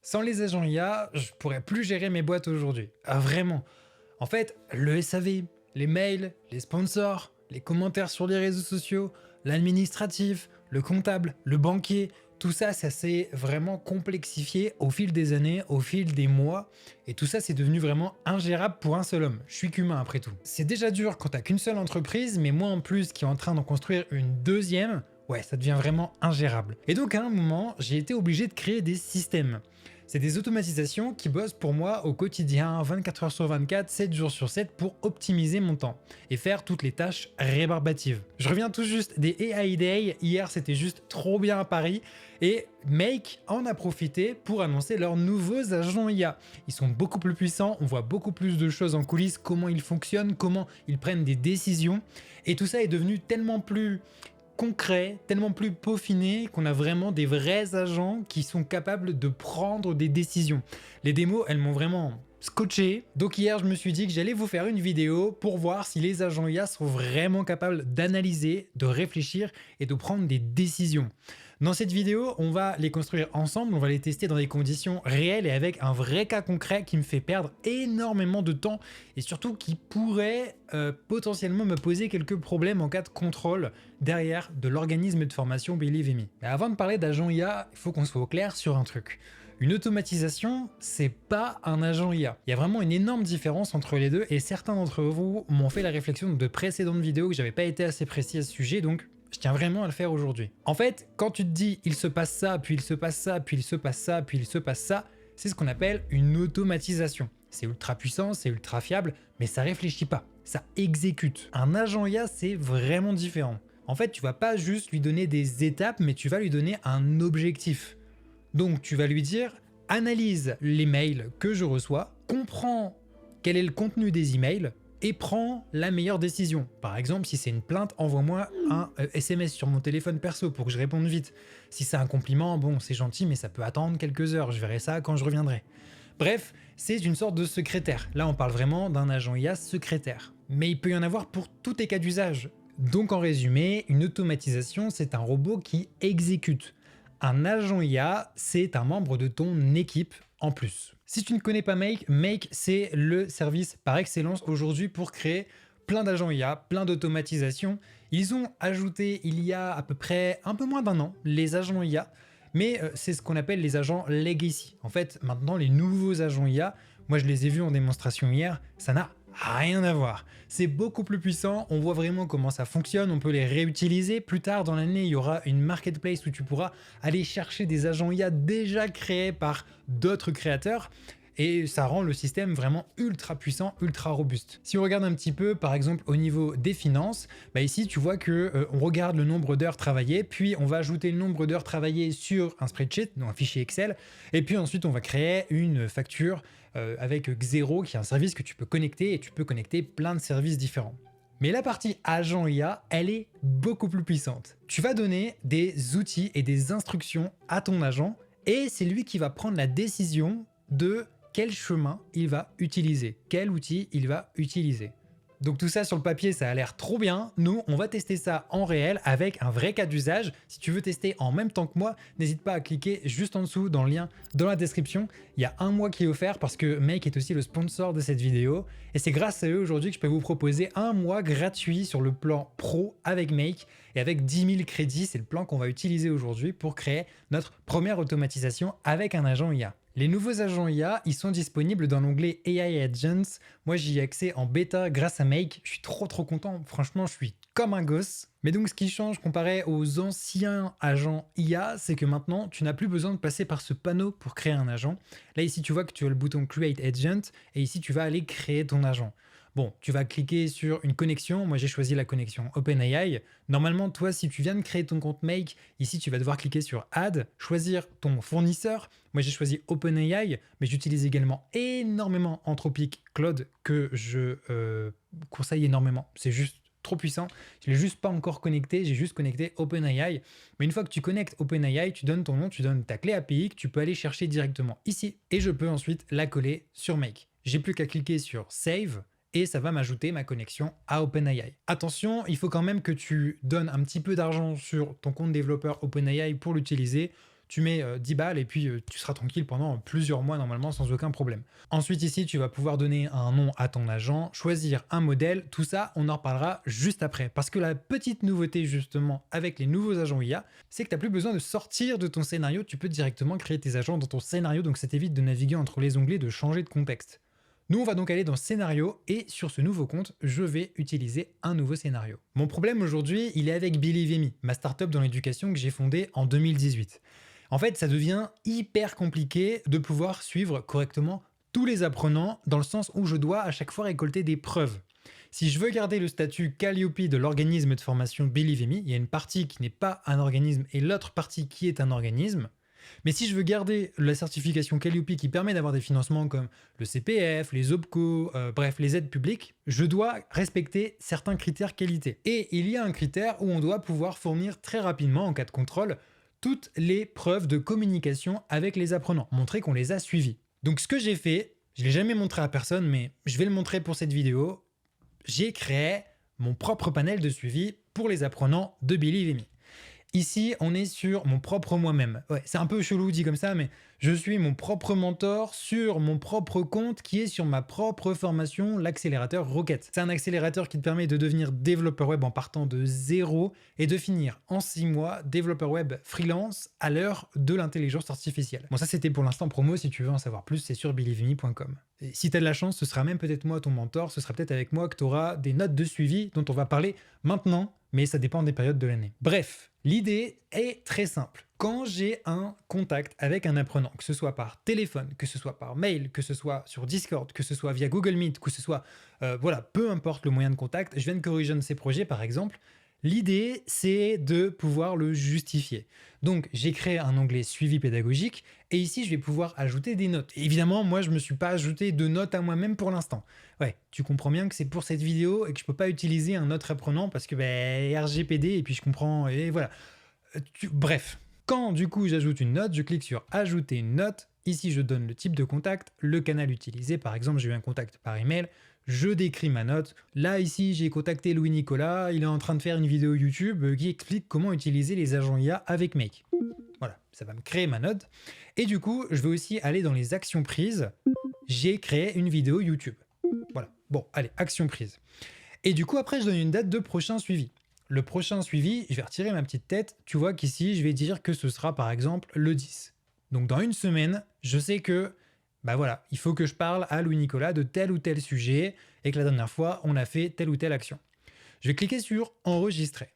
Sans les agents IA, je pourrais plus gérer mes boîtes aujourd'hui. Ah, vraiment. En fait, le SAV, les mails, les sponsors, les commentaires sur les réseaux sociaux, l'administratif, le comptable, le banquier, tout ça, ça s'est vraiment complexifié au fil des années, au fil des mois, et tout ça, c'est devenu vraiment ingérable pour un seul homme. Je suis qu'humain après tout. C'est déjà dur quand t'as qu'une seule entreprise, mais moi en plus qui est en train d'en construire une deuxième, ouais, ça devient vraiment ingérable. Et donc à un moment, j'ai été obligé de créer des systèmes. C'est des automatisations qui bossent pour moi au quotidien, 24 heures sur 24, 7 jours sur 7 pour optimiser mon temps et faire toutes les tâches rébarbatives. Je reviens tout juste des AI Day, hier c'était juste trop bien à Paris et Make en a profité pour annoncer leurs nouveaux agents IA. Ils sont beaucoup plus puissants, on voit beaucoup plus de choses en coulisses, comment ils fonctionnent, comment ils prennent des décisions et tout ça est devenu tellement plus concret, tellement plus peaufiné qu'on a vraiment des vrais agents qui sont capables de prendre des décisions. Les démos, elles m'ont vraiment scotché. Donc hier, je me suis dit que j'allais vous faire une vidéo pour voir si les agents IA sont vraiment capables d'analyser, de réfléchir et de prendre des décisions. Dans cette vidéo, on va les construire ensemble, on va les tester dans des conditions réelles et avec un vrai cas concret qui me fait perdre énormément de temps et surtout qui pourrait potentiellement me poser quelques problèmes en cas de contrôle derrière de l'organisme de formation Believe Me. Mais avant de parler d'agent IA, il faut qu'on soit au clair sur un truc. Une automatisation, c'est pas un agent IA. Il y a vraiment une énorme différence entre les deux et certains d'entre vous m'ont fait la réflexion de précédentes vidéos que j'avais pas été assez précis à ce sujet, donc je tiens vraiment à le faire aujourd'hui. En fait, quand tu te dis il se passe ça, puis il se passe ça, puis il se passe ça, puis il se passe ça, c'est ce qu'on appelle une automatisation. C'est ultra puissant, c'est ultra fiable, mais ça réfléchit pas, ça exécute. Un agent IA, c'est vraiment différent. En fait, tu vas pas juste lui donner des étapes, mais tu vas lui donner un objectif. Donc tu vas lui dire, analyse les mails que je reçois, comprends quel est le contenu des emails, et prends la meilleure décision. Par exemple, si c'est une plainte, envoie-moi un SMS sur mon téléphone perso pour que je réponde vite. Si c'est un compliment, bon, c'est gentil, mais ça peut attendre quelques heures, je verrai ça quand je reviendrai. Bref, c'est une sorte de secrétaire. Là, on parle vraiment d'un agent IA secrétaire. Mais il peut y en avoir pour tous les cas d'usage. Donc en résumé, une automatisation, c'est un robot qui exécute. Un agent IA, c'est un membre de ton équipe en plus. Si tu ne connais pas Make, Make c'est le service par excellence aujourd'hui pour créer plein d'agents IA, plein d'automatisation. Ils ont ajouté il y a à peu près un peu moins d'un an les agents IA, mais c'est ce qu'on appelle les agents legacy. En fait, maintenant les nouveaux agents IA, moi je les ai vus en démonstration hier, ça n'a rien à voir. C'est beaucoup plus puissant, on voit vraiment comment ça fonctionne, on peut les réutiliser. Plus tard dans l'année, il y aura une marketplace où tu pourras aller chercher des agents IA déjà créés par d'autres créateurs. Et ça rend le système vraiment ultra puissant, ultra robuste. Si on regarde un petit peu, par exemple, au niveau des finances, bah ici, tu vois que on regarde le nombre d'heures travaillées, puis on va ajouter le nombre d'heures travaillées sur un spreadsheet, donc un fichier Excel, et puis ensuite, on va créer une facture avec Xero, qui est un service que tu peux connecter, et tu peux connecter plein de services différents. Mais la partie agent IA, elle est beaucoup plus puissante. Tu vas donner des outils et des instructions à ton agent, et c'est lui qui va prendre la décision de quel chemin il va utiliser, quel outil il va utiliser. Donc tout ça sur le papier, ça a l'air trop bien. Nous, on va tester ça en réel avec un vrai cas d'usage. Si tu veux tester en même temps que moi, n'hésite pas à cliquer juste en dessous dans le lien dans la description. Il y a un mois qui est offert parce que Make est aussi le sponsor de cette vidéo. Et c'est grâce à eux aujourd'hui que je peux vous proposer un mois gratuit sur le plan pro avec Make. Et avec 10 000 crédits, c'est le plan qu'on va utiliser aujourd'hui pour créer notre première automatisation avec un agent IA. Les nouveaux agents IA, ils sont disponibles dans l'onglet AI Agents. Moi, j'y ai accès en bêta grâce à Make. Je suis trop content. Franchement, je suis comme un gosse. Mais donc, ce qui change comparé aux anciens agents IA, c'est que maintenant, tu n'as plus besoin de passer par ce panneau pour créer un agent. Là, ici, tu vois que tu as le bouton Create Agent et ici, tu vas aller créer ton agent. Bon, tu vas cliquer sur une connexion. Moi, j'ai choisi la connexion OpenAI. Normalement, toi, si tu viens de créer ton compte Make, ici, tu vas devoir cliquer sur Add, choisir ton fournisseur. Moi, j'ai choisi OpenAI, mais j'utilise également énormément Anthropic Claude que je conseille énormément. C'est juste trop puissant. Je ne l'ai juste pas encore connecté, j'ai juste connecté OpenAI. Mais une fois que tu connectes OpenAI, tu donnes ton nom, tu donnes ta clé API que tu peux aller chercher directement ici. Et je peux ensuite la coller sur Make. J'ai plus qu'à cliquer sur Save. Et ça va m'ajouter ma connexion à OpenAI. Attention, il faut quand même que tu donnes un petit peu d'argent sur ton compte développeur OpenAI pour l'utiliser. tu mets 10 balles et puis tu seras tranquille pendant plusieurs mois normalement sans aucun problème. Ensuite ici, tu vas pouvoir donner un nom à ton agent, choisir un modèle, tout ça, on en reparlera juste après. Parce que la petite nouveauté justement avec les nouveaux agents IA, c'est que tu n'as plus besoin de sortir de ton scénario, tu peux directement créer tes agents dans ton scénario, donc ça t'évite de naviguer entre les onglets, de changer de contexte. Nous, on va donc aller dans scénario et sur ce nouveau compte, je vais utiliser un nouveau scénario. Mon problème aujourd'hui, il est avec Believe Me, ma startup dans l'éducation que j'ai fondée en 2018. En fait, ça devient hyper compliqué de pouvoir suivre correctement tous les apprenants dans le sens où je dois à chaque fois récolter des preuves. Si je veux garder le statut Calliope de l'organisme de formation Believe Me, il y a une partie qui n'est pas un organisme et l'autre partie qui est un organisme. Mais si je veux garder la certification Calliope qui permet d'avoir des financements comme le CPF, les OPCO, bref, les aides publiques, je dois respecter certains critères qualité. Et il y a un critère où on doit pouvoir fournir très rapidement, en cas de contrôle, toutes les preuves de communication avec les apprenants, montrer qu'on les a suivis. Donc ce que j'ai fait, je ne l'ai jamais montré à personne, mais je vais le montrer pour cette vidéo, j'ai créé mon propre panel de suivi pour les apprenants de Believe Me. Ici, on est sur mon propre moi-même. Ouais, c'est un peu chelou dit comme ça, mais je suis mon propre mentor sur mon propre compte qui est sur ma propre formation, l'accélérateur Rocket. C'est un accélérateur qui te permet de devenir développeur web en partant de zéro et de finir en 6 mois développeur web freelance à l'heure de l'intelligence artificielle. Bon, ça c'était pour l'instant promo, si tu veux en savoir plus, c'est sur believeme.com. Et si tu as de la chance, ce sera même peut-être moi ton mentor, ce sera peut-être avec moi que tu auras des notes de suivi dont on va parler maintenant, mais ça dépend des périodes de l'année. Bref, l'idée est très simple. Quand j'ai un contact avec un apprenant, que ce soit par téléphone, que ce soit par mail, que ce soit sur Discord, que ce soit via Google Meet, que ce soit, voilà, peu importe le moyen de contact, je viens de corriger un de ces projets par exemple, l'idée c'est de pouvoir le justifier. Donc j'ai créé un onglet suivi pédagogique et ici je vais pouvoir ajouter des notes. Et évidemment, moi je ne me suis pas ajouté de notes à moi-même pour l'instant. Ouais, tu comprends bien que c'est pour cette vidéo et que je peux pas utiliser un autre apprenant parce que RGPD et puis je comprends et voilà. Bref, quand du coup j'ajoute une note, je clique sur ajouter une note. Ici je donne le type de contact, le canal utilisé. Par exemple, j'ai eu un contact par email. Je décris ma note. Là, ici, j'ai contacté Louis-Nicolas. Il est en train de faire une vidéo YouTube qui explique comment utiliser les agents IA avec Make. Voilà, ça va me créer ma note. Et du coup, je vais aussi aller dans les actions prises. J'ai créé une vidéo YouTube. Voilà, bon, allez, action prise. Et du coup, après, je donne une date de prochain suivi. Le prochain suivi, je vais retirer ma petite tête. Tu vois qu'ici, je vais dire que ce sera par exemple le 10. Donc dans une semaine, je sais que bah voilà, il faut que je parle à Louis-Nicolas de tel ou tel sujet et que la dernière fois, on a fait telle ou telle action. Je vais cliquer sur enregistrer.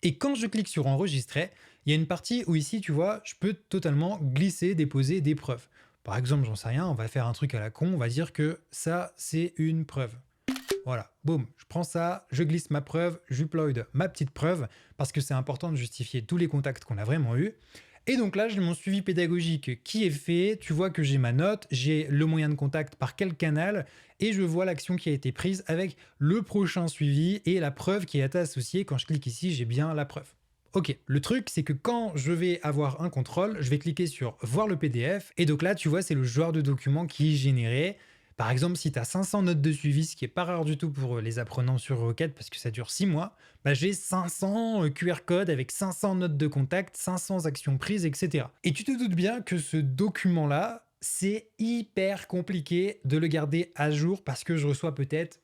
Et quand je clique sur enregistrer, il y a une partie où ici, tu vois, je peux totalement glisser, déposer des preuves. Par exemple, j'en sais rien, on va faire un truc à la con, on va dire que ça, c'est une preuve. Voilà, boum, je prends ça, je glisse ma preuve, j'upload ma petite preuve, parce que c'est important de justifier tous les contacts qu'on a vraiment eus. Et donc là, j'ai mon suivi pédagogique qui est fait, tu vois que j'ai ma note, j'ai le moyen de contact par quel canal, et je vois l'action qui a été prise avec le prochain suivi et la preuve qui est associée. Quand je clique ici, j'ai bien la preuve. Ok, le truc, c'est que quand je vais avoir un contrôle, je vais cliquer sur voir le PDF, et donc là, tu vois, c'est le joueur de documents qui est généré. Par exemple, si tu as 500 notes de suivi, ce qui est pas rare du tout pour les apprenants sur Rocket parce que ça dure 6 mois, bah j'ai 500 QR codes avec 500 notes de contact, 500 actions prises, etc. Et tu te doutes bien que ce document-là, c'est hyper compliqué de le garder à jour parce que je reçois peut-être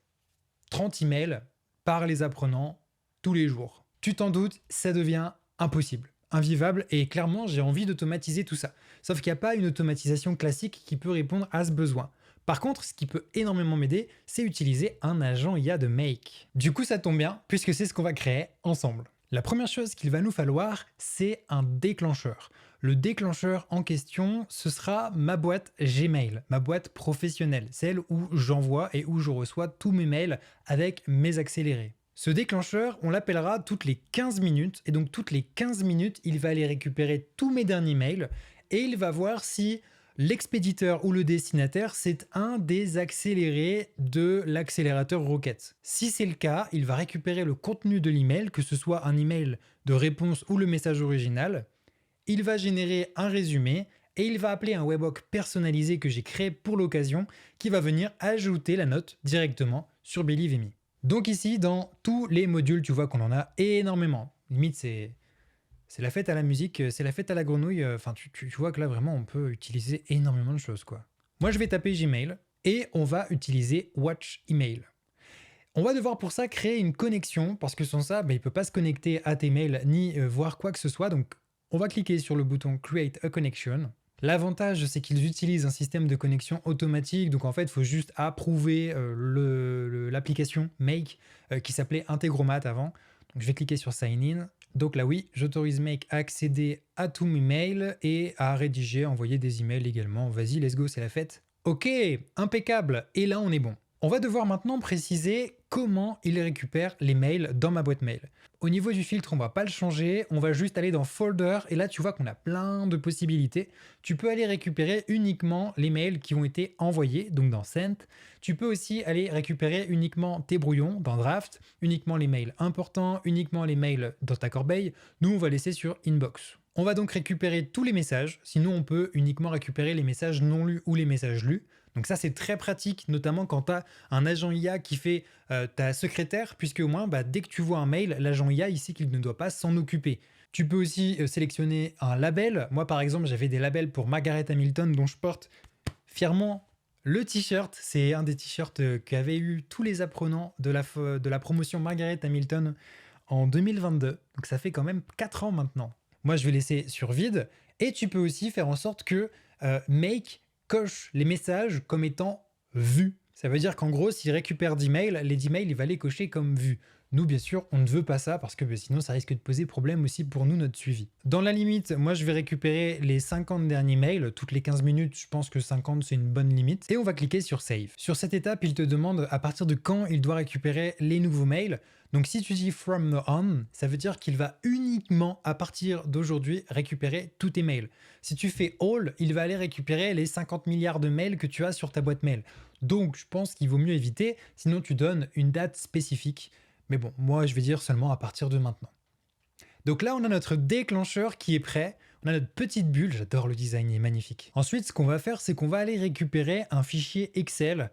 30 emails par les apprenants tous les jours. Tu t'en doutes, ça devient impossible, invivable, et clairement, j'ai envie d'automatiser tout ça. Sauf qu'il n'y a pas une automatisation classique qui peut répondre à ce besoin. Par contre, ce qui peut énormément m'aider, c'est utiliser un agent IA de Make. Du coup, ça tombe bien, puisque c'est ce qu'on va créer ensemble. La première chose qu'il va nous falloir, c'est un déclencheur. Le déclencheur en question, ce sera ma boîte Gmail, ma boîte professionnelle, celle où j'envoie et où je reçois tous mes mails avec mes accélérés. Ce déclencheur, on l'appellera toutes les 15 minutes, et donc toutes les 15 minutes, il va aller récupérer tous mes derniers mails, et il va voir si l'expéditeur ou le destinataire, c'est un des accélérés de l'accélérateur Rocket. Si c'est le cas, il va récupérer le contenu de l'email, que ce soit un email de réponse ou le message original. Il va générer un résumé et il va appeler un webhook personnalisé que j'ai créé pour l'occasion qui va venir ajouter la note directement sur Believe Me. Donc ici, dans tous les modules, tu vois qu'on en a énormément. Limite, C'est la fête à la musique, c'est la fête à la grenouille. Enfin, tu vois que là, vraiment, on peut utiliser énormément de choses, quoi. Moi, je vais taper Gmail et on va utiliser Watch Email. On va devoir pour ça créer une connexion parce que sans ça, il ne peut pas se connecter à tes mails ni voir quoi que ce soit. Donc, on va cliquer sur le bouton Create a Connection. L'avantage, c'est qu'ils utilisent un système de connexion automatique. Donc, en fait, il faut juste approuver l'application Make qui s'appelait Integromat avant. Donc, je vais cliquer sur Sign In. Donc là, oui, j'autorise Make à accéder à tous mes mails et à rédiger, envoyer des emails également. Vas-y, let's go, c'est la fête. Ok, impeccable. Et là, on est bon. On va devoir maintenant préciser comment il récupère les mails dans ma boîte mail. Au niveau du filtre, on va pas le changer, on va juste aller dans Folder et là tu vois qu'on a plein de possibilités. Tu peux aller récupérer uniquement les mails qui ont été envoyés, donc dans Sent. Tu peux aussi aller récupérer uniquement tes brouillons dans Draft, uniquement les mails importants, uniquement les mails dans ta corbeille. Nous, on va laisser sur Inbox. On va donc récupérer tous les messages, sinon on peut uniquement récupérer les messages non lus ou les messages lus. Donc ça, c'est très pratique, notamment quand tu as un agent IA qui fait ta secrétaire, puisque au moins, dès que tu vois un mail, l'agent IA, il sait qu'il ne doit pas s'en occuper. Tu peux aussi sélectionner un label. Moi, par exemple, j'avais des labels pour Margaret Hamilton, dont je porte fièrement le t-shirt. C'est un des t-shirts qu'avaient eu tous les apprenants de la promotion Margaret Hamilton en 2022. Donc ça fait quand même 4 ans maintenant. Moi, je vais laisser sur vide. Et tu peux aussi faire en sorte que Make coche les messages comme étant vus. Ça veut dire qu'en gros, s'il récupère d'emails, les emails, il va les cocher comme vus. Nous, bien sûr, on ne veut pas ça parce que sinon, ça risque de poser problème aussi pour nous, notre suivi. Dans la limite, moi, je vais récupérer les 50 derniers mails. Toutes les 15 minutes, je pense que 50, c'est une bonne limite. Et on va cliquer sur Save. Sur cette étape, il te demande à partir de quand il doit récupérer les nouveaux mails. Donc si tu dis from now on, ça veut dire qu'il va uniquement à partir d'aujourd'hui récupérer tous tes mails. Si tu fais all, il va aller récupérer les 50 milliards de mails que tu as sur ta boîte mail. Donc je pense qu'il vaut mieux éviter, sinon tu donnes une date spécifique. Mais bon, moi je vais dire seulement à partir de maintenant. Donc là on a notre déclencheur qui est prêt. On a notre petite bulle, j'adore le design, il est magnifique. Ensuite, ce qu'on va faire, c'est qu'on va aller récupérer un fichier Excel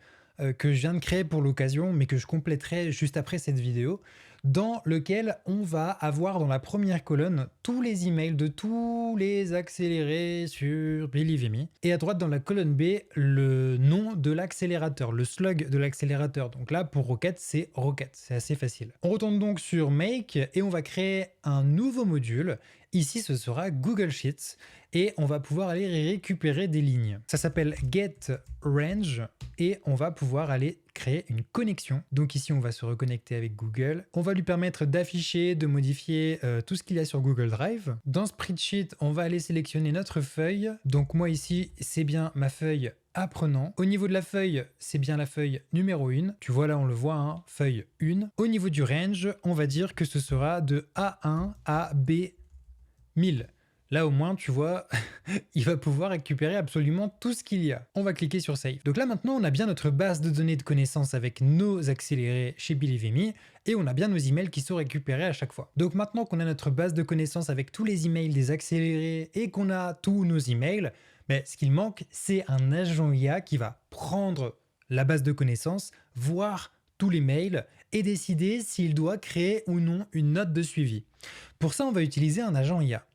que je viens de créer pour l'occasion, mais que je compléterai juste après cette vidéo, dans lequel on va avoir dans la première colonne tous les emails de tous les accélérés sur Believe Me. Et à droite dans la colonne B, le nom de l'accélérateur, le slug de l'accélérateur. Donc là, pour Rocket, c'est Rocket. C'est assez facile. On retourne donc sur Make et on va créer un nouveau module. Ici, ce sera Google Sheets et on va pouvoir aller récupérer des lignes. Ça s'appelle GetRange et on va pouvoir aller créer une connexion. Donc ici, on va se reconnecter avec Google. On va lui permettre d'afficher, de modifier tout ce qu'il y a sur Google Drive. Dans Spreadsheet, on va aller sélectionner notre feuille. Donc moi ici, c'est bien ma feuille apprenant. Au niveau de la feuille, c'est bien la feuille numéro 1. Tu vois là, on le voit, hein, feuille 1. Au niveau du range, on va dire que ce sera de A1 à B1000. Là au moins, tu vois, il va pouvoir récupérer absolument tout ce qu'il y a. On va cliquer sur Save. Donc là maintenant, on a bien notre base de données de connaissances avec nos accélérés chez Believe Me et on a bien nos emails qui sont récupérés à chaque fois. Donc maintenant qu'on a notre base de connaissances avec tous les emails des accélérés et qu'on a tous nos emails, mais ce qu'il manque, c'est un agent IA qui va prendre la base de connaissances, voir tous les mails et décider s'il doit créer ou non une note de suivi. Pour ça, on va utiliser un agent IA.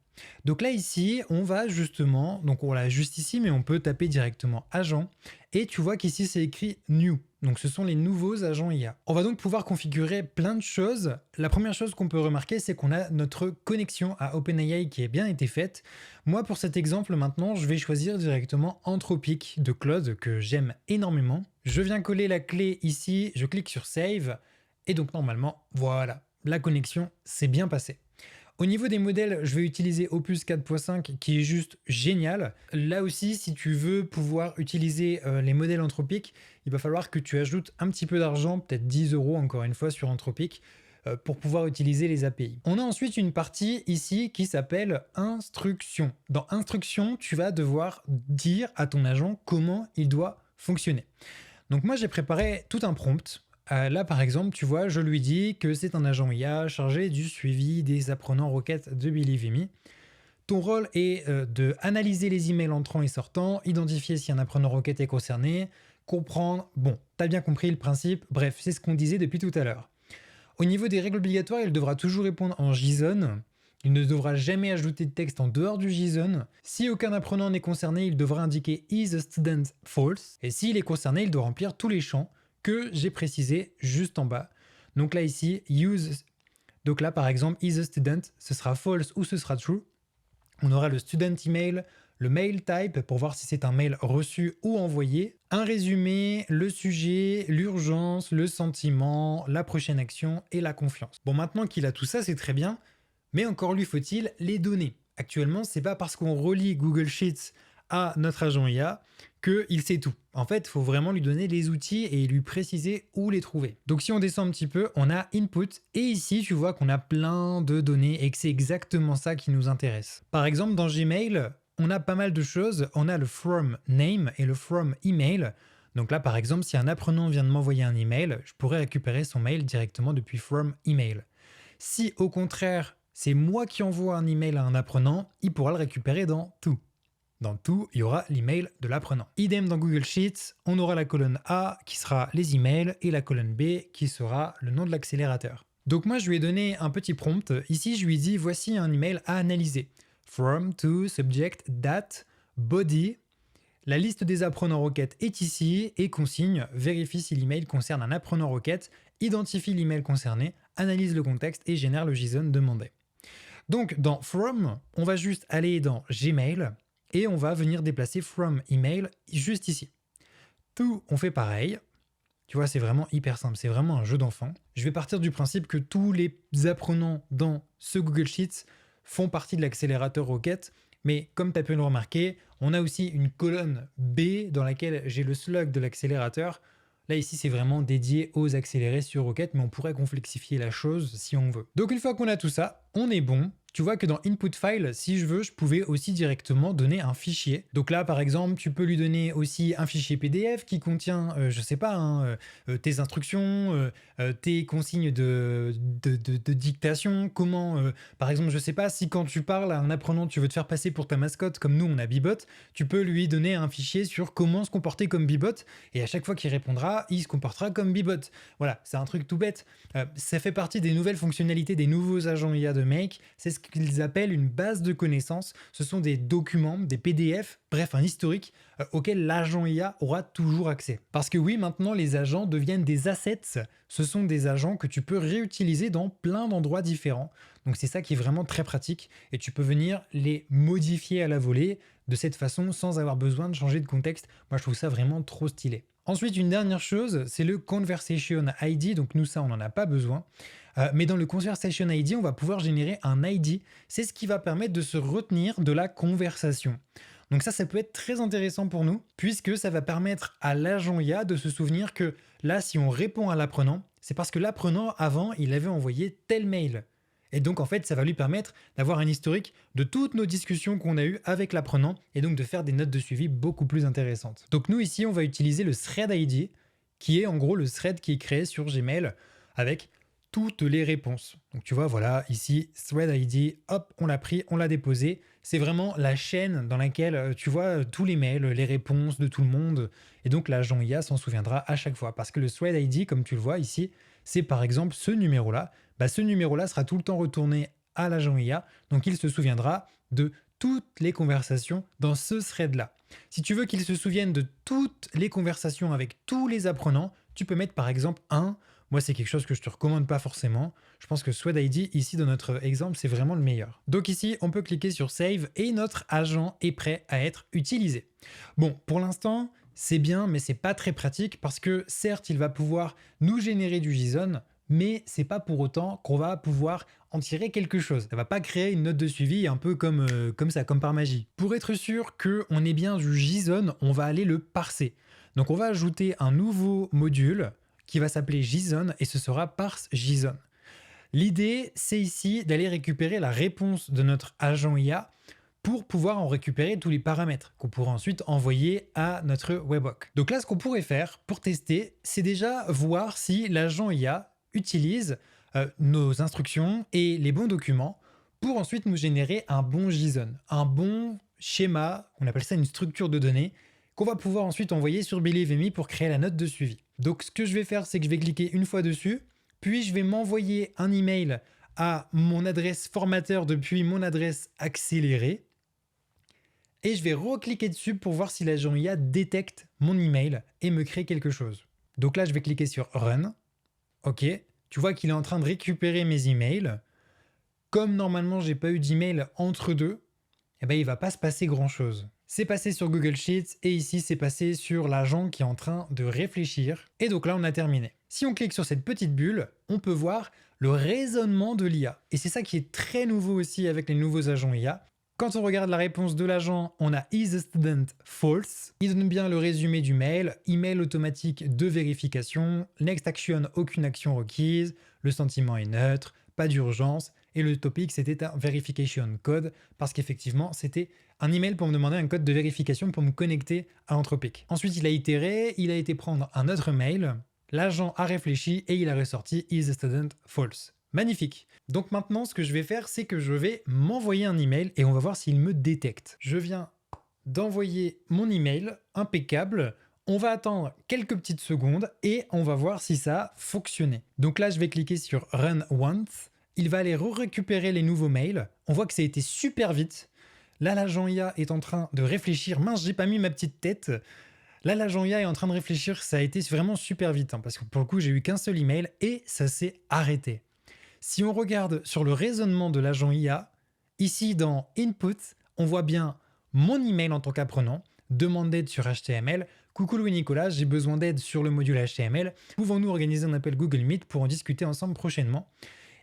Donc là ici, on va justement, donc on l'a juste ici, mais on peut taper directement agent et tu vois qu'ici c'est écrit new. Donc ce sont les nouveaux agents IA. On va donc pouvoir configurer plein de choses. La première chose qu'on peut remarquer, c'est qu'on a notre connexion à OpenAI qui a bien été faite. Moi pour cet exemple maintenant, je vais choisir directement Anthropic de Claude que j'aime énormément. Je viens coller la clé ici, je clique sur Save et donc normalement, voilà, la connexion s'est bien passée. Au niveau des modèles, je vais utiliser Opus 4.5 qui est juste génial. Là aussi, si tu veux pouvoir utiliser les modèles Anthropic, il va falloir que tu ajoutes un petit peu d'argent, peut-être 10 € encore une fois sur Anthropic, pour pouvoir utiliser les API. On a ensuite une partie ici qui s'appelle Instruction. Dans Instruction, tu vas devoir dire à ton agent comment il doit fonctionner. Donc moi, j'ai préparé tout un prompt. Là, par exemple, tu vois, je lui dis que c'est un agent IA chargé du suivi des apprenants Rocket de Believe Me. Ton rôle est de analyser les emails entrants et sortants, identifier si un apprenant Rocket est concerné, comprendre... Bon, t'as bien compris le principe, bref, c'est ce qu'on disait depuis tout à l'heure. Au niveau des règles obligatoires, il devra toujours répondre en JSON. Il ne devra jamais ajouter de texte en dehors du JSON. Si aucun apprenant n'est concerné, il devra indiquer is a student false. Et s'il est concerné, il doit remplir tous les champs que j'ai précisés juste en bas. Donc là ici, use. Donc là par exemple, is a student, ce sera false ou ce sera true. On aura le student email, le mail type pour voir si c'est un mail reçu ou envoyé, un résumé, le sujet, l'urgence, le sentiment, la prochaine action et la confiance. Bon, maintenant qu'il a tout ça, c'est très bien, mais encore lui faut-il les données. Actuellement, c'est pas parce qu'on relie Google Sheets à notre agent IA qu'il sait tout. En fait, il faut vraiment lui donner les outils et lui préciser où les trouver. Donc si on descend un petit peu, on a Input et ici tu vois qu'on a plein de données et que c'est exactement ça qui nous intéresse. Par exemple, dans Gmail, on a pas mal de choses. On a le From Name et le From Email. Donc là, par exemple, si un apprenant vient de m'envoyer un email, je pourrais récupérer son mail directement depuis From Email. Si au contraire, c'est moi qui envoie un email à un apprenant, il pourra le récupérer dans Tout. Dans Tout, il y aura l'email de l'apprenant. Idem dans Google Sheets, on aura la colonne A qui sera les emails et la colonne B qui sera le nom de l'accélérateur. Donc moi, je lui ai donné un petit prompt. Ici, je lui ai dit, voici un email à analyser. From, to, subject, date, body. La liste des apprenants requêtes est ici et consigne, vérifie si l'email concerne un apprenant requête, identifie l'email concerné, analyse le contexte et génère le JSON demandé. Donc dans From, on va juste aller dans Gmail et on va venir déplacer From Email juste ici. To, on fait pareil. Tu vois, c'est vraiment hyper simple, c'est vraiment un jeu d'enfant. Je vais partir du principe que tous les apprenants dans ce Google Sheets font partie de l'accélérateur requête, mais comme tu as pu le remarquer, on a aussi une colonne B dans laquelle j'ai le slug de l'accélérateur. Là, ici, c'est vraiment dédié aux accélérés sur requête, mais on pourrait complexifier la chose si on veut. Donc, une fois qu'on a tout ça, on est bon. Tu vois que dans Input File, si je veux, je pouvais aussi directement donner un fichier. Donc là, par exemple, tu peux lui donner aussi un fichier PDF qui contient, je sais pas, tes instructions, tes consignes de dictation, comment, par exemple, je sais pas, si quand tu parles à un apprenant, tu veux te faire passer pour ta mascotte, comme nous, on a Bibot, tu peux lui donner un fichier sur comment se comporter comme Bibot, et à chaque fois qu'il répondra, il se comportera comme Bibot. Voilà, c'est un truc tout bête. Ça fait partie des nouvelles fonctionnalités des nouveaux agents IA de Make, c'est ce qu'ils appellent une base de connaissances. Ce sont des documents, des PDF, bref, un historique auquel l'agent IA aura toujours accès. Parce que oui, maintenant, les agents deviennent des assets. Ce sont des agents que tu peux réutiliser dans plein d'endroits différents. Donc c'est ça qui est vraiment très pratique et tu peux venir les modifier à la volée de cette façon sans avoir besoin de changer de contexte. Moi, je trouve ça vraiment trop stylé. Ensuite, une dernière chose, c'est le Conversation ID. Donc nous, ça, on n'en a pas besoin. Mais dans le Conversation ID, on va pouvoir générer un ID. C'est ce qui va permettre de se retenir de la conversation. Donc ça peut être très intéressant pour nous, puisque ça va permettre à l'agent IA de se souvenir que là, si on répond à l'apprenant, c'est parce que l'apprenant, avant, il avait envoyé tel mail. Et donc, en fait, ça va lui permettre d'avoir un historique de toutes nos discussions qu'on a eues avec l'apprenant et donc de faire des notes de suivi beaucoup plus intéressantes. Donc nous, ici, on va utiliser le Thread ID, qui est en gros le thread qui est créé sur Gmail avec toutes les réponses. Donc tu vois, voilà, ici, Thread ID, hop, on l'a pris, on l'a déposé. C'est vraiment la chaîne dans laquelle tu vois tous les mails, les réponses de tout le monde. Et donc l'agent IA s'en souviendra à chaque fois. Parce que le Thread ID, comme tu le vois ici, c'est par exemple ce numéro-là. Ce numéro-là sera tout le temps retourné à l'agent IA. Donc il se souviendra de toutes les conversations dans ce thread-là. Si tu veux qu'il se souvienne de toutes les conversations avec tous les apprenants, tu peux mettre par exemple un. Moi, c'est quelque chose que je ne te recommande pas forcément. Je pense que Thread ID, ici, dans notre exemple, c'est vraiment le meilleur. Donc ici, on peut cliquer sur Save et notre agent est prêt à être utilisé. Bon, pour l'instant, c'est bien, mais c'est pas très pratique parce que certes, il va pouvoir nous générer du JSON, mais c'est pas pour autant qu'on va pouvoir en tirer quelque chose. Ça va pas créer une note de suivi un peu comme ça, comme par magie. Pour être sûr qu'on ait bien du JSON, on va aller le parser. Donc on va ajouter un nouveau module qui va s'appeler JSON et ce sera parse JSON. L'idée, c'est ici d'aller récupérer la réponse de notre agent IA pour pouvoir en récupérer tous les paramètres qu'on pourra ensuite envoyer à notre webhook. Donc là, ce qu'on pourrait faire pour tester, c'est déjà voir si l'agent IA utilise nos instructions et les bons documents pour ensuite nous générer un bon JSON, un bon schéma, on appelle ça une structure de données, qu'on va pouvoir ensuite envoyer sur Believe.me pour créer la note de suivi. Donc ce que je vais faire, c'est que je vais cliquer une fois dessus, puis je vais m'envoyer un email à mon adresse formateur depuis mon adresse accélérée. Et je vais recliquer dessus pour voir si l'agent IA détecte mon email et me crée quelque chose. Donc là, je vais cliquer sur Run. Ok, tu vois qu'il est en train de récupérer mes emails. Comme normalement, j'ai pas eu d'email entre deux, eh ben, il va pas se passer grand chose. C'est passé sur Google Sheets et ici, c'est passé sur l'agent qui est en train de réfléchir. Et donc là, on a terminé. Si on clique sur cette petite bulle, on peut voir le raisonnement de l'IA. Et c'est ça qui est très nouveau aussi avec les nouveaux agents IA. Quand on regarde la réponse de l'agent, on a Is the student false. Il donne bien le résumé du mail, email automatique de vérification, next action, aucune action requise, le sentiment est neutre, pas d'urgence, et le topic c'était un verification code, parce qu'effectivement c'était un email pour me demander un code de vérification pour me connecter à Anthropic. Ensuite il a itéré, il a été prendre un autre mail, l'agent a réfléchi et il a ressorti Is the student false. Magnifique. Donc maintenant, ce que je vais faire, c'est que je vais m'envoyer un email et on va voir s'il me détecte. Je viens d'envoyer mon email, impeccable. On va attendre quelques petites secondes et on va voir si ça a fonctionné. Donc là, je vais cliquer sur Run Once. Il va aller récupérer les nouveaux mails. On voit que ça a été super vite. Là, l'agent IA est en train de réfléchir. Mince, j'ai pas mis ma petite tête. Là, l'agent IA est en train de réfléchir. Ça a été vraiment super vite, hein, parce que pour le coup, j'ai eu qu'un seul email et ça s'est arrêté. Si on regarde sur le raisonnement de l'agent IA, ici dans Input, on voit bien mon email en tant qu'apprenant, demande d'aide sur HTML. Coucou Louis-Nicolas, j'ai besoin d'aide sur le module HTML. Pouvons-nous organiser un appel Google Meet pour en discuter ensemble prochainement?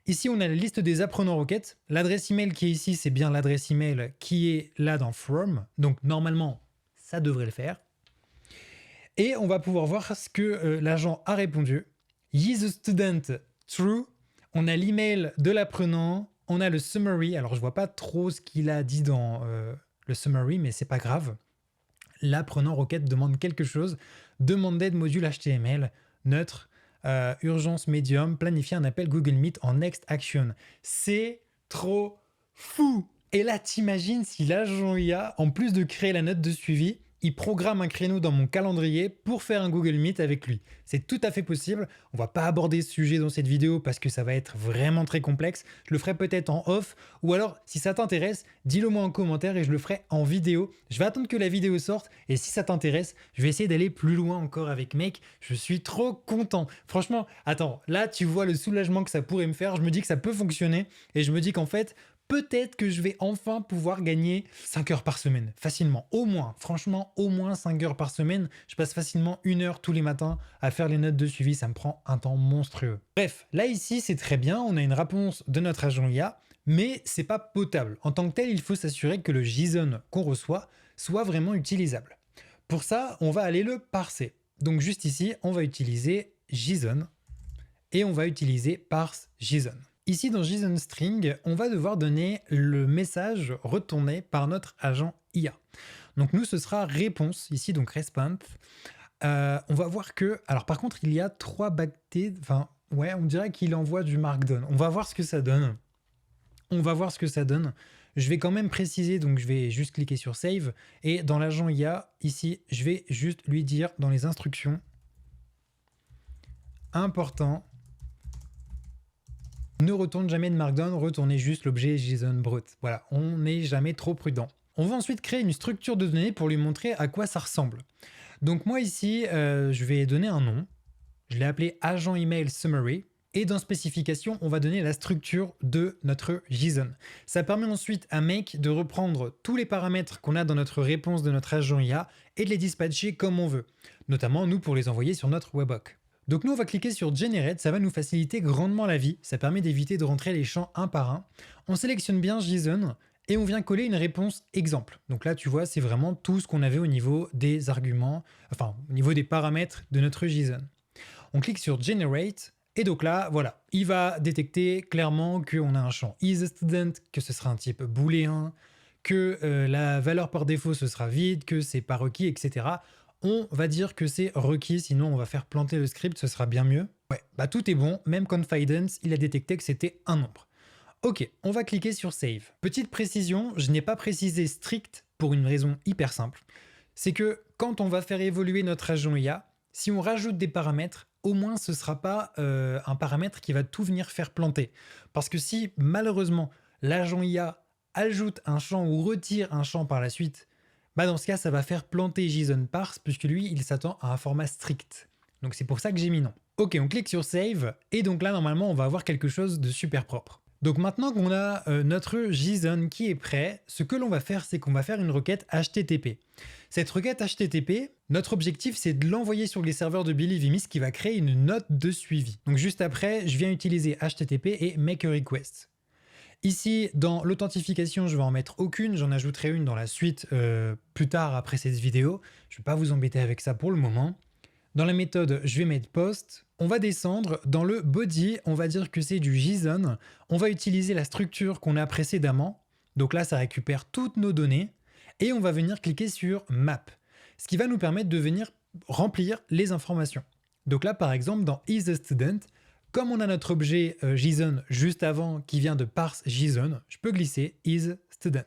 Ici, on a la liste des apprenants requêtes. L'adresse email qui est ici, c'est bien l'adresse email qui est là dans From. Donc normalement, ça devrait le faire. Et on va pouvoir voir ce que l'agent a répondu. Is the student true? On a l'email de l'apprenant, on a le summary. Alors, je vois pas trop ce qu'il a dit dans le summary, mais c'est pas grave. L'apprenant requête demande quelque chose. Demande d'aide module HTML, neutre, urgence médium, planifier un appel Google Meet en next action. C'est trop fou! Et là, t'imagines si l'agent IA, en plus de créer la note de suivi, il programme un créneau dans mon calendrier pour faire un Google Meet avec lui. C'est tout à fait possible. On va pas aborder ce sujet dans cette vidéo parce que ça va être vraiment très complexe. Je le ferai peut-être en off ou alors si ça t'intéresse, dis-le moi en commentaire et je le ferai en vidéo. Je vais attendre que la vidéo sorte et si ça t'intéresse, je vais essayer d'aller plus loin encore avec mec. Je suis trop content. Franchement, attends, là tu vois le soulagement que ça pourrait me faire. Je me dis que ça peut fonctionner et je me dis qu'en fait, peut-être que je vais enfin pouvoir gagner 5 heures par semaine, facilement, au moins, franchement, au moins 5 heures par semaine. Je passe facilement 1 heure tous les matins à faire les notes de suivi, ça me prend un temps monstrueux. Bref, là ici, c'est très bien, on a une réponse de notre agent IA, mais c'est pas potable. En tant que tel, il faut s'assurer que le JSON qu'on reçoit soit vraiment utilisable. Pour ça, on va aller le parser. Donc juste ici, on va utiliser JSON et on va utiliser parse JSON. Ici, dans JSON String, on va devoir donner le message retourné par notre agent IA. Donc nous, ce sera réponse, ici, donc response. On va voir que... Alors par contre, il y a 3 backdates... Enfin, ouais, on dirait qu'il envoie du markdown. On va voir ce que ça donne. On va voir ce que ça donne. Je vais quand même préciser, donc je vais juste cliquer sur Save. Et dans l'agent IA, ici, je vais juste lui dire dans les instructions, important, ne retourne jamais de Markdown, retournez juste l'objet JSON brut. Voilà, on n'est jamais trop prudent. On va ensuite créer une structure de données pour lui montrer à quoi ça ressemble. Donc moi ici, je vais donner un nom. Je l'ai appelé agent email summary. Et dans spécification, on va donner la structure de notre JSON. Ça permet ensuite à Make de reprendre tous les paramètres qu'on a dans notre réponse de notre agent IA et de les dispatcher comme on veut. Notamment, nous, pour les envoyer sur notre webhook. Donc nous, on va cliquer sur Generate, ça va nous faciliter grandement la vie. Ça permet d'éviter de rentrer les champs un par un. On sélectionne bien JSON et on vient coller une réponse exemple. Donc là, tu vois, c'est vraiment tout ce qu'on avait au niveau des arguments, enfin, au niveau des paramètres de notre JSON. On clique sur Generate et donc là, voilà, il va détecter clairement qu'on a un champ isStudent, que ce sera un type booléen, que la valeur par défaut, ce sera vide, que c'est pas requis, etc. On va dire que c'est requis, sinon on va faire planter le script, ce sera bien mieux. Ouais, bah tout est bon, même Confidence, il a détecté que c'était un nombre. Ok, on va cliquer sur Save. Petite précision, je n'ai pas précisé strict pour une raison hyper simple. C'est que quand on va faire évoluer notre agent IA, si on rajoute des paramètres, au moins ce ne sera pas un paramètre qui va tout venir faire planter. Parce que si malheureusement l'agent IA ajoute un champ ou retire un champ par la suite, bah dans ce cas ça va faire planter JSON parse puisque lui il s'attend à un format strict. Donc c'est pour ça que j'ai mis non. Ok, on clique sur Save et donc là normalement on va avoir quelque chose de super propre. Donc maintenant qu'on a notre JSON qui est prêt, ce que l'on va faire, c'est qu'on va faire une requête HTTP. Cette requête HTTP, notre objectif, c'est de l'envoyer sur les serveurs de Believe.me, ce qui va créer une note de suivi. Donc juste après, je viens utiliser HTTP et make a request. Ici, dans l'authentification, je vais en mettre aucune, j'en ajouterai une dans la suite plus tard après cette vidéo. Je ne vais pas vous embêter avec ça pour le moment. Dans la méthode, je vais mettre post. On va descendre. Dans le body, on va dire que c'est du JSON. On va utiliser la structure qu'on a précédemment. Donc là, ça récupère toutes nos données. Et on va venir cliquer sur map. Ce qui va nous permettre de venir remplir les informations. Donc là, par exemple, dans is a student, comme on a notre objet JSON juste avant qui vient de parse JSON, je peux glisser is student.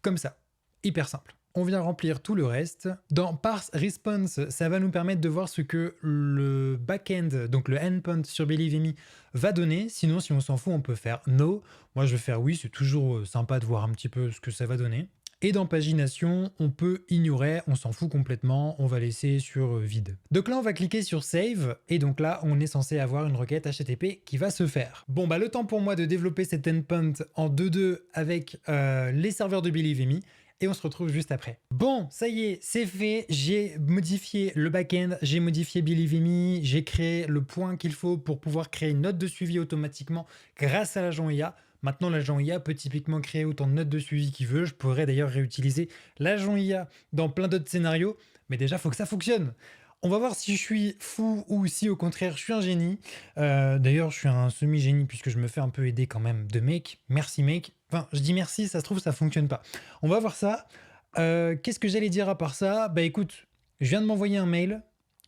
Comme ça. Hyper simple. On vient remplir tout le reste. Dans parse response, ça va nous permettre de voir ce que le backend, donc le endpoint sur Believe.me va donner. Sinon, si on s'en fout, on peut faire no. Moi, je vais faire oui, c'est toujours sympa de voir un petit peu ce que ça va donner. Et dans pagination, on peut ignorer, on s'en fout complètement, on va laisser sur vide. Donc là, on va cliquer sur Save, et donc là, on est censé avoir une requête HTTP qui va se faire. Bon, bah le temps pour moi de développer cet endpoint en 2.2 avec les serveurs de Believe.me, et on se retrouve juste après. Bon, ça y est, c'est fait, j'ai modifié le backend, j'ai modifié Believe.me, j'ai créé le point qu'il faut pour pouvoir créer une note de suivi automatiquement grâce à l'agent IA. Maintenant, l'agent IA peut typiquement créer autant de notes de suivi qu'il veut. Je pourrais d'ailleurs réutiliser l'agent IA dans plein d'autres scénarios, mais déjà, il faut que ça fonctionne. On va voir si je suis fou ou si au contraire je suis un génie. D'ailleurs, je suis un semi-génie puisque je me fais un peu aider quand même de mec. Merci mec. Enfin, je dis merci, ça se trouve, ça fonctionne pas. On va voir ça. Qu'est-ce que j'allais dire à part ça? Bah écoute, je viens de m'envoyer un mail.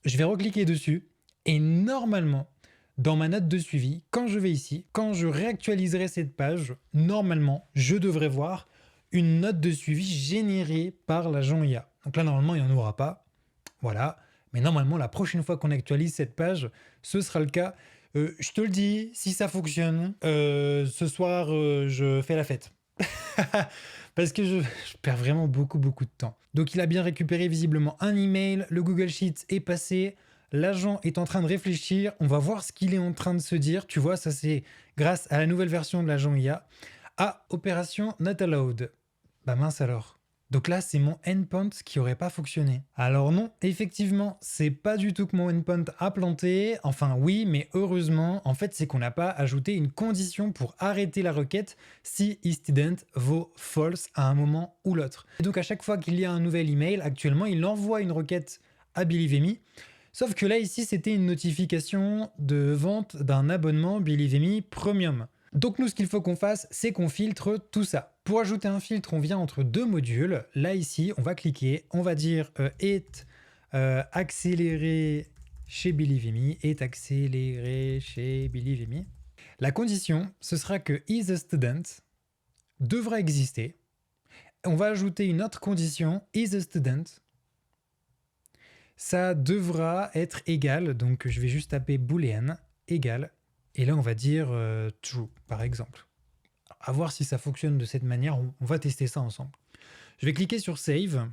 Je vais recliquer dessus et normalement, dans ma note de suivi, quand je vais ici, quand je réactualiserai cette page, normalement, je devrais voir une note de suivi générée par l'agent IA. Donc là, normalement, il n'y en aura pas. Voilà. Mais normalement, la prochaine fois qu'on actualise cette page, ce sera le cas. Je te le dis, si ça fonctionne, ce soir, je fais la fête. Parce que je perds vraiment beaucoup de temps. Donc il a bien récupéré visiblement un email, le Google Sheets est passé, l'agent est en train de réfléchir, on va voir ce qu'il est en train de se dire. Tu vois, ça c'est grâce à la nouvelle version de l'agent IA. Ah, opération not allowed. Bah mince alors. Donc là, c'est mon endpoint qui aurait pas fonctionné. Alors non, effectivement, c'est pas du tout que mon endpoint a planté. Enfin oui, mais heureusement, en fait, c'est qu'on n'a pas ajouté une condition pour arrêter la requête si isTudent vaut false à un moment ou l'autre. Et donc à chaque fois qu'il y a un nouvel email, actuellement, il envoie une requête à Believe.me. Sauf que là, ici, c'était une notification de vente d'un abonnement Believe.me Premium. Donc nous, ce qu'il faut qu'on fasse, c'est qu'on filtre tout ça. Pour ajouter un filtre, on vient entre deux modules. Là, ici, on va cliquer, on va dire est accéléré chez Believe.me, est accéléré chez Believe.me. La condition, ce sera que is a student devra exister. On va ajouter une autre condition, is a student. Ça devra être égal, donc je vais juste taper boolean égal. Et là, on va dire true, par exemple. À voir si ça fonctionne de cette manière, on va tester ça ensemble. Je vais cliquer sur Save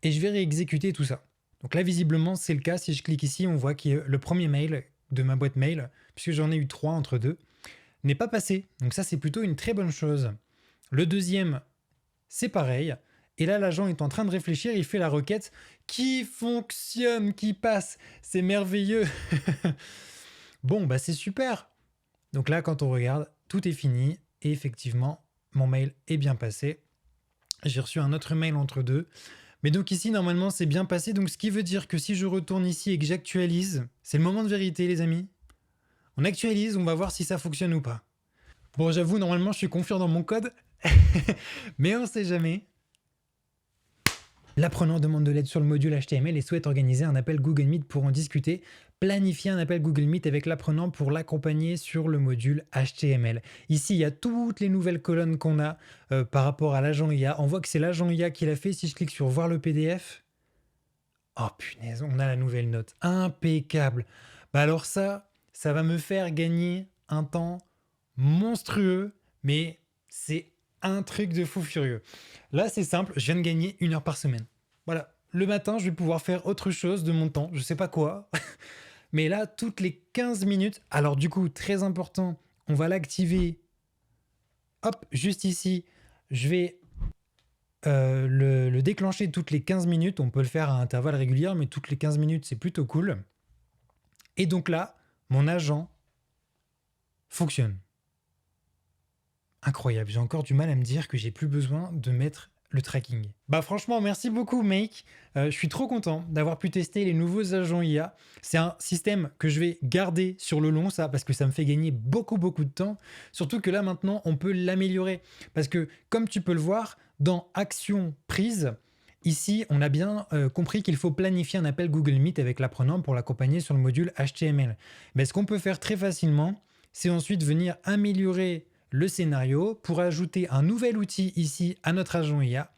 et je vais réexécuter tout ça. Donc là, visiblement, c'est le cas. Si je clique ici, on voit que le premier mail de ma boîte mail, puisque j'en ai eu 3 entre deux, n'est pas passé. Donc ça, c'est plutôt une très bonne chose. Le deuxième, c'est pareil. Et là, l'agent est en train de réfléchir, il fait la requête qui fonctionne, qui passe. C'est merveilleux. Bon, bah c'est super. Donc là, quand on regarde, tout est fini. Et effectivement, mon mail est bien passé. J'ai reçu un autre mail entre deux. Mais donc ici, normalement, c'est bien passé. Donc ce qui veut dire que si je retourne ici et que j'actualise, c'est le moment de vérité, les amis. On actualise, on va voir si ça fonctionne ou pas. Bon, j'avoue, normalement, je suis confiant dans mon code. Mais on sait jamais. L'apprenant demande de l'aide sur le module HTML et souhaite organiser un appel Google Meet pour en discuter. Planifier un appel Google Meet avec l'apprenant pour l'accompagner sur le module HTML. Ici, il y a toutes les nouvelles colonnes qu'on a par rapport à l'agent IA. On voit que c'est l'agent IA qui l'a fait. Si je clique sur voir le PDF, Oh punaise, on a la nouvelle note. Impeccable. Bah alors ça va me faire gagner un temps monstrueux, mais c'est un truc de fou furieux. Là, c'est simple, je viens de gagner 1 heure par semaine. Voilà. Le matin, je vais pouvoir faire autre chose de mon temps, je sais pas quoi. Mais là, toutes les 15 minutes, alors du coup, très important, on va l'activer. Hop, juste ici, je vais le déclencher toutes les 15 minutes. On peut le faire à intervalles réguliers, mais toutes les 15 minutes, c'est plutôt cool. Et donc là, mon agent fonctionne. Incroyable, j'ai encore du mal à me dire que j'ai plus besoin de mettre le tracking. Bah franchement, merci beaucoup Make. Je suis trop content d'avoir pu tester les nouveaux agents IA. C'est un système que je vais garder sur le long, ça, parce que ça me fait gagner beaucoup de temps. Surtout que là maintenant, on peut l'améliorer. Parce que comme tu peux le voir, dans Action prise, ici, on a bien compris qu'il faut planifier un appel Google Meet avec l'apprenant pour l'accompagner sur le module HTML. Mais ce qu'on peut faire très facilement, c'est ensuite venir améliorer le scénario pour ajouter un nouvel outil ici à notre agent IA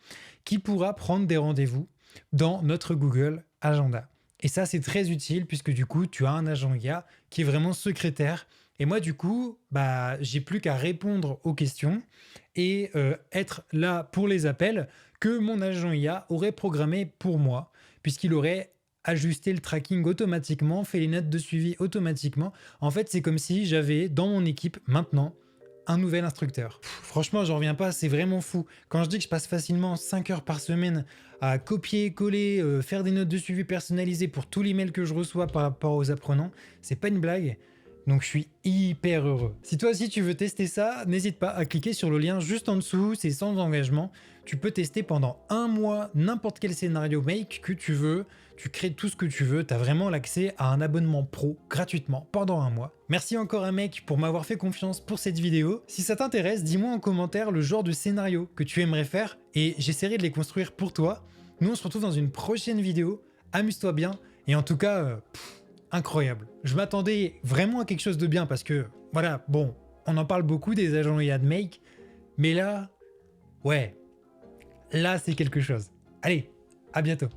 qui pourra prendre des rendez-vous dans notre Google Agenda. Et ça, c'est très utile puisque du coup, tu as un agent IA qui est vraiment secrétaire. Et moi, du coup, bah, j'ai plus qu'à répondre aux questions et être là pour les appels que mon agent IA aurait programmé pour moi, puisqu'il aurait ajusté le tracking automatiquement, fait les notes de suivi automatiquement. En fait, c'est comme si j'avais dans mon équipe maintenant un nouvel instructeur. Franchement, j'en reviens pas, c'est vraiment fou. Quand je dis que je passe facilement 5 heures par semaine à copier, coller, faire des notes de suivi personnalisées pour tous les mails que je reçois par rapport aux apprenants, c'est pas une blague. Donc je suis hyper heureux. Si toi aussi tu veux tester ça, n'hésite pas à cliquer sur le lien juste en dessous, c'est sans engagement. Tu peux tester pendant 1 mois n'importe quel scénario Make que tu veux. Tu crées tout ce que tu veux, tu as vraiment l'accès à un abonnement pro gratuitement pendant 1 mois. Merci encore à Make pour m'avoir fait confiance pour cette vidéo. Si ça t'intéresse, dis-moi en commentaire le genre de scénario que tu aimerais faire et j'essaierai de les construire pour toi. Nous on se retrouve dans une prochaine vidéo. Amuse-toi bien et en tout cas, incroyable. Je m'attendais vraiment à quelque chose de bien parce que, voilà, bon, on en parle beaucoup des agents IA de Make, mais là, ouais, là c'est quelque chose. Allez, à bientôt.